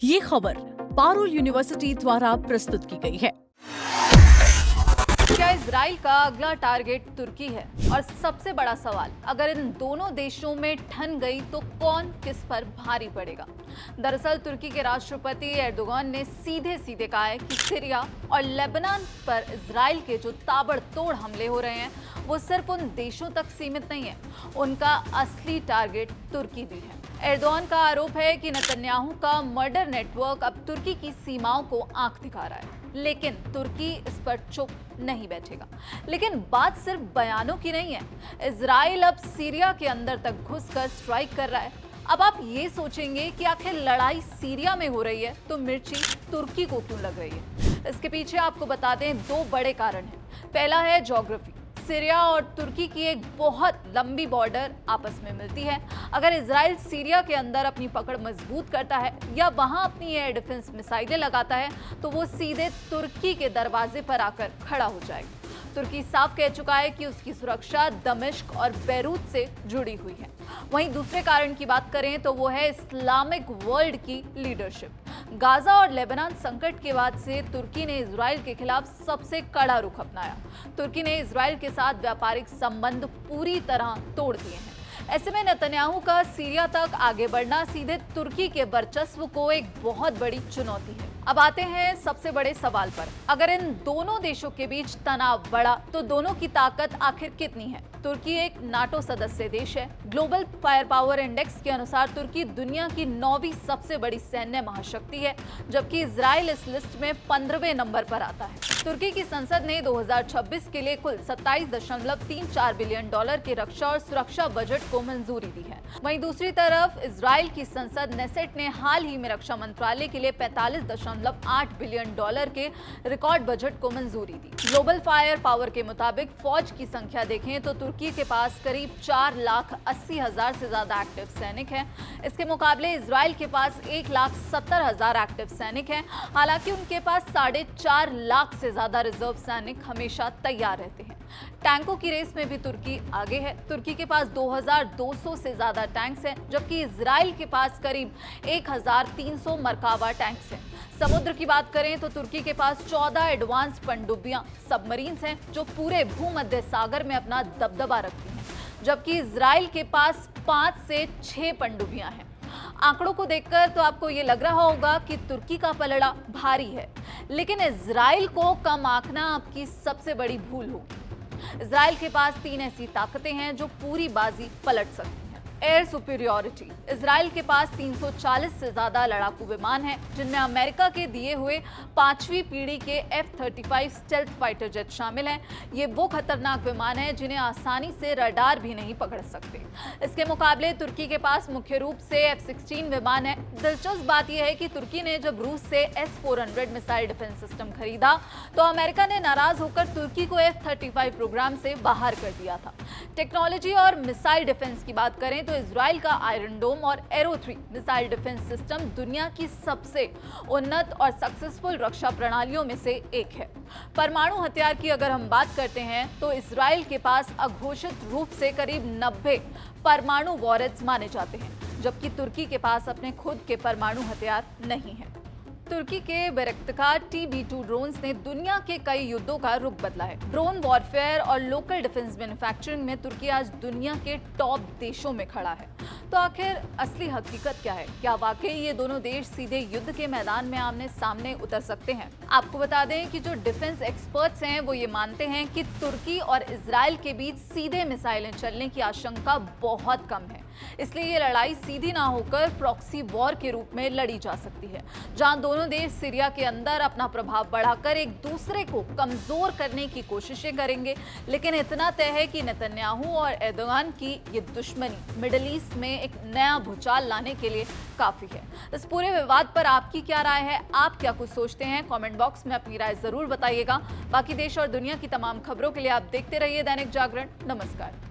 ये खबर पारुल यूनिवर्सिटी द्वारा प्रस्तुत की गई है। क्या इजराइल का अगला टारगेट तुर्की है? और सबसे बड़ा सवाल, अगर इन दोनों देशों में ठन गई तो कौन किस पर भारी पड़ेगा? दरअसल तुर्की के राष्ट्रपति एर्दोगान ने सीधे सीधे कहा है कि सीरिया और लेबनान पर इजराइल के जो ताबड़तोड़ हमले हो रहे हैं वो सिर्फ उन देशों तक सीमित नहीं है, उनका असली टारगेट तुर्की भी है। एर्दोगान का आरोप है कि नेतन्याहू का मर्डर नेटवर्क अब तुर्की की सीमाओं को आंख दिखा रहा है, लेकिन तुर्की इस पर चुप नहीं बैठेगा। लेकिन बात सिर्फ बयानों की नहीं है, इजराइल अब सीरिया के अंदर तक घुसकर स्ट्राइक कर रहा है। अब आप ये सोचेंगे कि आखिर लड़ाई सीरिया में हो रही है तो मिर्ची तुर्की को क्यों लग रही है? इसके पीछे आपको बता दें दो बड़े कारण हैं। पहला है ज्योग्राफी। सीरिया और तुर्की की एक बहुत लंबी बॉर्डर आपस में मिलती है। अगर इजराइल सीरिया के अंदर अपनी पकड़ मजबूत करता है या वहां अपनी एयर डिफेंस मिसाइलें लगाता है तो वो सीधे तुर्की के दरवाजे पर आकर खड़ा हो जाएगा। तुर्की साफ कह चुका है कि उसकी सुरक्षा दमिश्क और बैरूत से जुड़ी हुई है। वहीं दूसरे कारण की बात करें तो वो है इस्लामिक वर्ल्ड की लीडरशिप। गाजा और लेबनान संकट के बाद से तुर्की ने इजराइल के खिलाफ सबसे कड़ा रुख अपनाया। तुर्की ने इजराइल के साथ व्यापारिक संबंध पूरी तरह तोड़ दिए हैं। ऐसे में नेतन्याहू का सीरिया तक आगे बढ़ना सीधे तुर्की के वर्चस्व को एक बहुत बड़ी चुनौती है। अब आते हैं सबसे बड़े सवाल पर, अगर इन दोनों देशों के बीच तनाव बढ़ा तो दोनों की ताकत आखिर कितनी है? तुर्की एक नाटो सदस्य देश है। ग्लोबल फायर पावर इंडेक्स के अनुसार तुर्की दुनिया की 9वीं सबसे बड़ी सैन्य महाशक्ति है, जबकि इजराइल इस लिस्ट में 15वें नंबर पर आता है। तुर्की की संसद ने 2026 के लिए कुल 27.34 बिलियन डॉलर के रक्षा और सुरक्षा बजट को मंजूरी दी है। वहीं दूसरी तरफ इजराइल की संसद नेसेट ने हाल ही में रक्षा मंत्रालय के लिए 45.8 बिलियन डॉलर के रिकॉर्ड बजट को मंजूरी दी। ग्लोबल फायर पावर के मुताबिक फौज की संख्या देखें तो तुर्की के पास करीब 4,80,000 से ज्यादा एक्टिव सैनिक हैं। इसके मुकाबले इजराइल के पास 1,70,000 एक्टिव सैनिक हैं। हालांकि उनके पास 4.5 लाख से ज्यादा रिजर्व सैनिक हमेशा तैयार रहते हैं। टैंकों की रेस में भी तुर्की आगे है। तुर्की के पास 2,200 से ज्यादा टैंक्स हैं, जबकि इजराइल के पास करीब 1,300 मरकावा टैंक्स हैं। समुद्र की बात करें तो तुर्की के पास 14 एडवांस पनडुब्बियां सबमरीन्स हैं जो पूरे भूमध्य सागर में अपना दबदबा रखती हैं, जबकि इजराइल के पास 5 से 6 पनडुब्बियां हैं। आंकड़ों को देखकर तो आपको ये लग रहा होगा कि तुर्की का पलड़ा भारी है, लेकिन इजराइल को कम आंकना आपकी सबसे बड़ी भूल होगी। इजराइल के पास 3 ऐसी ताकतें हैं जो पूरी बाजी पलट सकती हैं। Air superiority. इजराइल के पास 340 से ज्यादा लड़ाकू विमान हैं, जिनमें अमेरिका के दिए हुए 5वीं पीढ़ी के F-35 स्टेल्थ फाइटर जेट शामिल हैं। ये वो खतरनाक विमान हैं जिन्हें आसानी से रडार भी नहीं पकड़ सकते। इसके मुकाबले तुर्की के पास मुख्य रूप से F-16 विमान है। दिलचस्प बात यह है कि तुर्की ने जब रूस से S-400 मिसाइल डिफेंस सिस्टम खरीदा तो अमेरिका ने नाराज होकर तुर्की को F-35 प्रोग्राम से बाहर कर दिया था। टेक्नोलॉजी और मिसाइल डिफेंस की बात करें तो इजराइल का आयरन डोम और एरो 3 मिसाइल डिफेंस सिस्टम दुनिया की सबसे उन्नत और सक्सेसफुल रक्षा प्रणालियों में से एक है। परमाणु हथियार की अगर हम बात करते हैं तो इजराइल के पास अघोषित रूप से करीब 90 परमाणु वॉरेट्स माने जाते हैं, जबकि तुर्की के पास अपने खुद के परमाणु हथियार नहीं है। तुर्की के बैरक्तार TB2 ड्रोन्स ने दुनिया के कई युद्धों का रुख बदला है। ड्रोन वॉरफेयर और लोकल डिफेंस मैन्युफैक्चरिंग में तुर्की आज दुनिया के टॉप देशों में खड़ा है। तो आखिर असली हकीकत क्या है? क्या वाकई ये दोनों देश सीधे युद्ध के मैदान में आमने सामने उतर सकते हैं? आपको बता दें कि जो डिफेंस एक्सपर्ट्स हैं वो ये मानते हैं कि तुर्की और इजराइल के बीच सीधे मिसाइलें चलने की आशंका बहुत कम है। इसलिए ये लड़ाई सीधी ना होकर प्रॉक्सी वॉर के रूप में लड़ी जा सकती है, जहां दोनों देश सीरिया के अंदर अपना प्रभाव बढ़ाकर एक दूसरे को कमजोर करने की कोशिशें करेंगे। लेकिन इतना तय है कि नेतन्याहू और एर्दोगान की ये दुश्मनी मिडिल ईस्ट में एक नया भूचाल लाने के लिए काफी है। इस पूरे विवाद पर आपकी क्या राय है? आप क्या कुछ सोचते हैं? कमेंट बॉक्स में अपनी राय जरूर बताइएगा। बाकी देश और दुनिया की तमाम खबरों के लिए आप देखते रहिए दैनिक जागरण। नमस्कार।